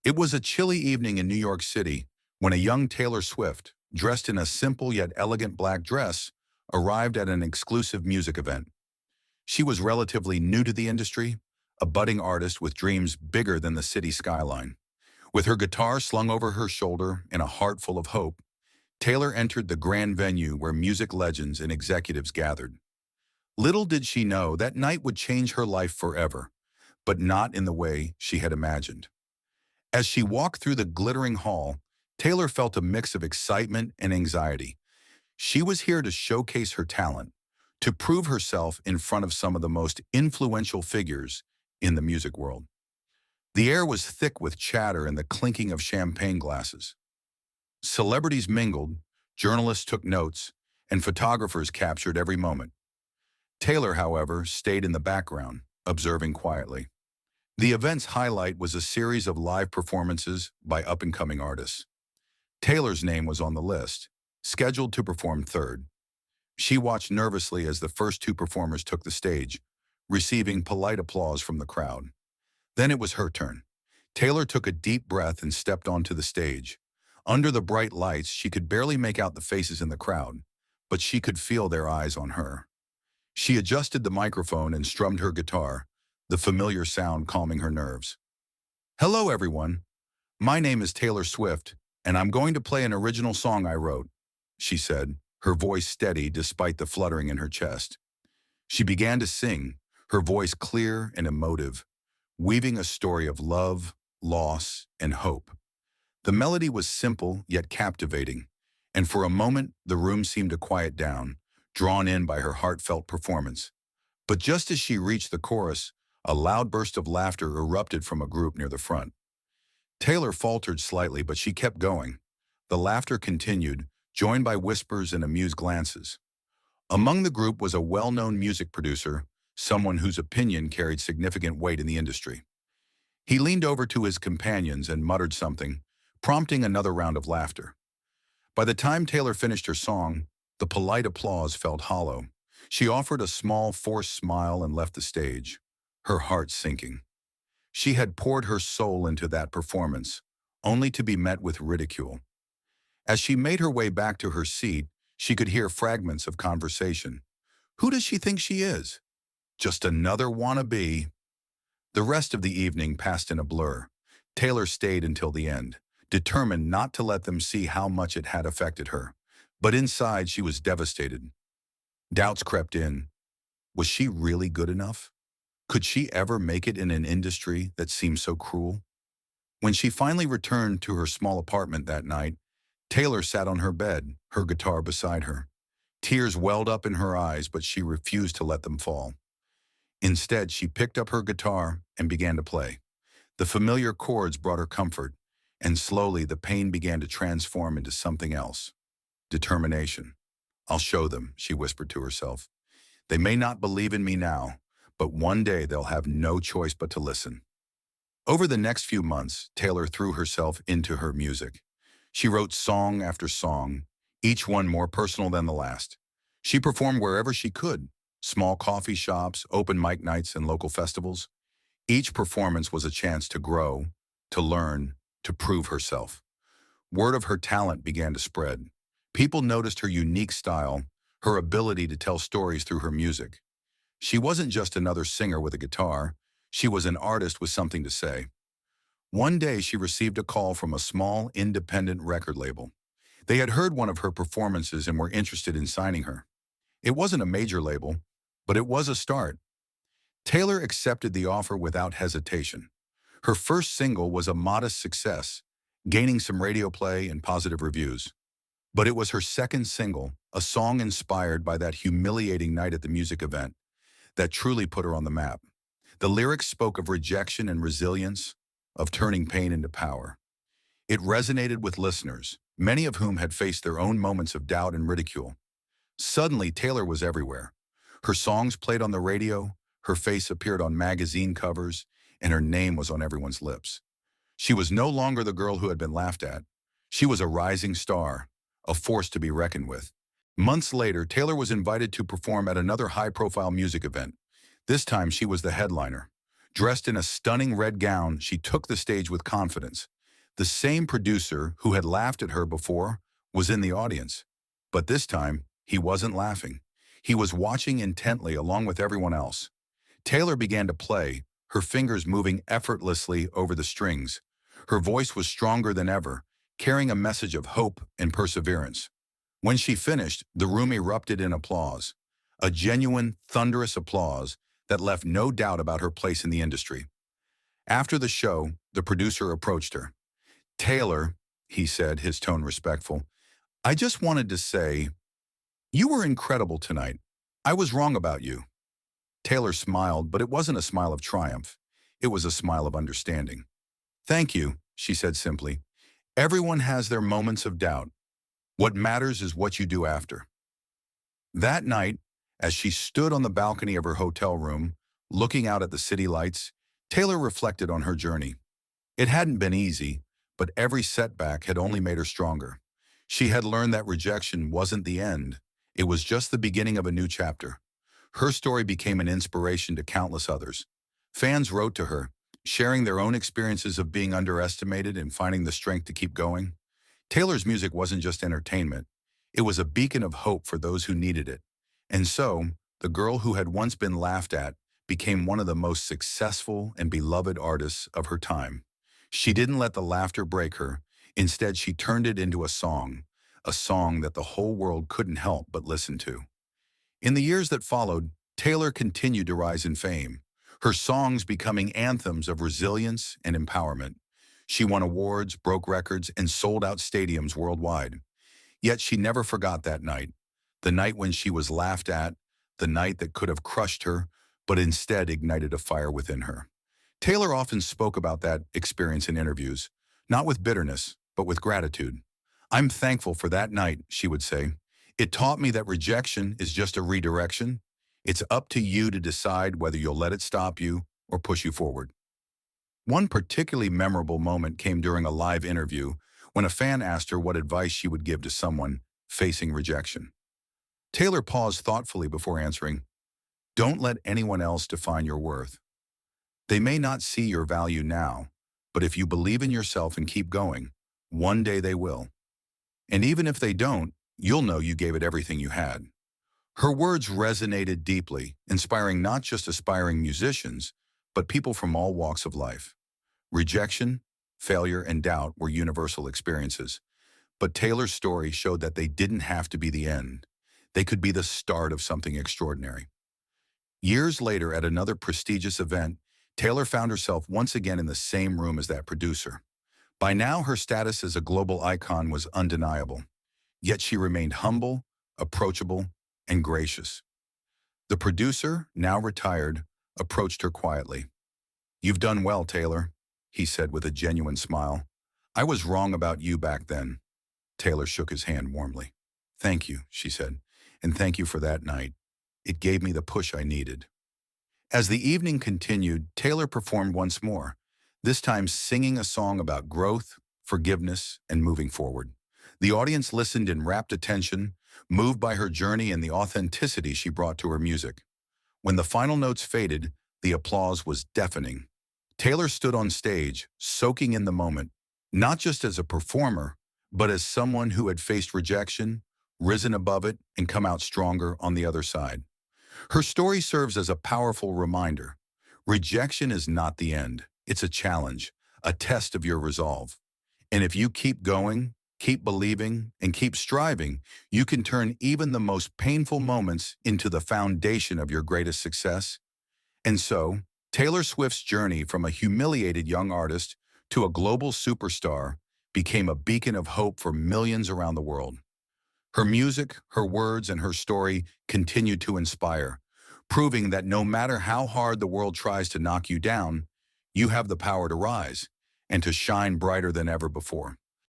It was a chilly evening in New York City when a young Taylor Swift, dressed in a simple yet elegant black dress, arrived at an exclusive music event. She was relatively new to the industry, a budding artist with dreams bigger than the city skyline. With her guitar slung over her shoulder and a heart full of hope, Taylor entered the grand venue where music legends and executives gathered. Little did she know that night would change her life forever, but not in the way she had imagined. As she walked through the glittering hall, Taylor felt a mix of excitement and anxiety. She was here to showcase her talent, to prove herself in front of some of the most influential figures in the music world. The air was thick with chatter and the clinking of champagne glasses. Celebrities mingled, journalists took notes, and photographers captured every moment. Taylor, however, stayed in the background, observing quietly. The event's highlight was a series of live performances by up-and-coming artists. Taylor's name was on the list, scheduled to perform third. She watched nervously as the first two performers took the stage, receiving polite applause from the crowd. Then it was her turn. Taylor took a deep breath and stepped onto the stage. Under the bright lights, she could barely make out the faces in the crowd, but she could feel their eyes on her. She adjusted the microphone and strummed her guitar, the familiar sound calming her nerves. "Hello, everyone. My name is Taylor Swift, and I'm going to play an original song I wrote," she said, her voice steady despite the fluttering in her chest. She began to sing, her voice clear and emotive, weaving a story of love, loss, and hope. The melody was simple yet captivating, and for a moment the room seemed to quiet down, drawn in by her heartfelt performance. But just as she reached the chorus, a loud burst of laughter erupted from a group near the front. Taylor faltered slightly, but she kept going. The laughter continued, joined by whispers and amused glances. Among the group was a well-known music producer, someone whose opinion carried significant weight in the industry. He leaned over to his companions and muttered something, prompting another round of laughter. By the time Taylor finished her song, the polite applause felt hollow. She offered a small, forced smile and left the stage, her heart sinking. She had poured her soul into that performance, only to be met with ridicule. As she made her way back to her seat, she could hear fragments of conversation. Who does she think she is? Just another wannabe. The rest of the evening passed in a blur. Taylor stayed until the end, determined not to let them see how much it had affected her. But inside, she was devastated. Doubts crept in. Was she really good enough? Could she ever make it in an industry that seemed so cruel? When she finally returned to her small apartment that night, Taylor sat on her bed, her guitar beside her. Tears welled up in her eyes, but she refused to let them fall. Instead, she picked up her guitar and began to play. The familiar chords brought her comfort, and slowly the pain began to transform into something else. Determination. "I'll show them," she whispered to herself. "They may not believe in me now, but one day they'll have no choice but to listen." Over the next few months, Taylor threw herself into her music. She wrote song after song, each one more personal than the last. She performed wherever she could, small coffee shops, open mic nights, and local festivals. Each performance was a chance to grow, to learn, to prove herself. Word of her talent began to spread. People noticed her unique style, her ability to tell stories through her music. She wasn't just another singer with a guitar. She was an artist with something to say. One day, she received a call from a small, independent record label. They had heard one of her performances and were interested in signing her. It wasn't a major label, but it was a start. Taylor accepted the offer without hesitation. Her first single was a modest success, gaining some radio play and positive reviews. But it was her second single, a song inspired by that humiliating night at the music event, that truly put her on the map. The lyrics spoke of rejection and resilience, of turning pain into power. It resonated with listeners, many of whom had faced their own moments of doubt and ridicule. Suddenly, Taylor was everywhere. Her songs played on the radio, her face appeared on magazine covers, and her name was on everyone's lips. She was no longer the girl who had been laughed at. She was a rising star, a force to be reckoned with. Months later, Taylor was invited to perform at another high-profile music event. This time, she was the headliner. Dressed in a stunning red gown, she took the stage with confidence. The same producer who had laughed at her before was in the audience. But this time, he wasn't laughing. He was watching intently along with everyone else. Taylor began to play, her fingers moving effortlessly over the strings. Her voice was stronger than ever, carrying a message of hope and perseverance. When she finished, the room erupted in applause, a genuine, thunderous applause that left no doubt about her place in the industry. After the show, the producer approached her. "Taylor," he said, his tone respectful, "I just wanted to say, you were incredible tonight. I was wrong about you." Taylor smiled, but it wasn't a smile of triumph. It was a smile of understanding. "Thank you," she said simply. "Everyone has their moments of doubt. What matters is what you do after." That night, as she stood on the balcony of her hotel room, looking out at the city lights, Taylor reflected on her journey. It hadn't been easy, but every setback had only made her stronger. She had learned that rejection wasn't the end. It was just the beginning of a new chapter. Her story became an inspiration to countless others. Fans wrote to her, sharing their own experiences of being underestimated and finding the strength to keep going. Taylor's music wasn't just entertainment. It was a beacon of hope for those who needed it. And so, the girl who had once been laughed at became one of the most successful and beloved artists of her time. She didn't let the laughter break her. Instead, she turned it into a song that the whole world couldn't help but listen to. In the years that followed, Taylor continued to rise in fame, her songs becoming anthems of resilience and empowerment. She won awards, broke records, and sold out stadiums worldwide. Yet she never forgot that night, the night when she was laughed at, the night that could have crushed her, but instead ignited a fire within her. Taylor often spoke about that experience in interviews, not with bitterness, but with gratitude. "I'm thankful for that night," she would say. "It taught me that rejection is just a redirection. It's up to you to decide whether you'll let it stop you or push you forward." One particularly memorable moment came during a live interview when a fan asked her what advice she would give to someone facing rejection. Taylor paused thoughtfully before answering, "Don't let anyone else define your worth. They may not see your value now, but if you believe in yourself and keep going, one day they will. And even if they don't, you'll know you gave it everything you had." Her words resonated deeply, inspiring not just aspiring musicians, but people from all walks of life. Rejection, failure, and doubt were universal experiences, but Taylor's story showed that they didn't have to be the end. They could be the start of something extraordinary. Years later, at another prestigious event, Taylor found herself once again in the same room as that producer. By now, her status as a global icon was undeniable, yet she remained humble, approachable, and gracious. The producer, now retired, approached her quietly. "You've done well, Taylor," he said with a genuine smile. "I was wrong about you back then." Taylor shook his hand warmly. "Thank you," she said, "and thank you for that night. It gave me the push I needed." As the evening continued, Taylor performed once more, this time singing a song about growth, forgiveness, and moving forward. The audience listened in rapt attention, moved by her journey and the authenticity she brought to her music. When the final notes faded, the applause was deafening. Taylor stood on stage, soaking in the moment, not just as a performer, but as someone who had faced rejection, risen above it, and come out stronger on the other side. Her story serves as a powerful reminder. Rejection is not the end. It's a challenge, a test of your resolve. And if you keep going, keep believing, and keep striving, you can turn even the most painful moments into the foundation of your greatest success. And so, Taylor Swift's journey from a humiliated young artist to a global superstar became a beacon of hope for millions around the world. Her music, her words, and her story continue to inspire, proving that no matter how hard the world tries to knock you down, you have the power to rise and to shine brighter than ever before.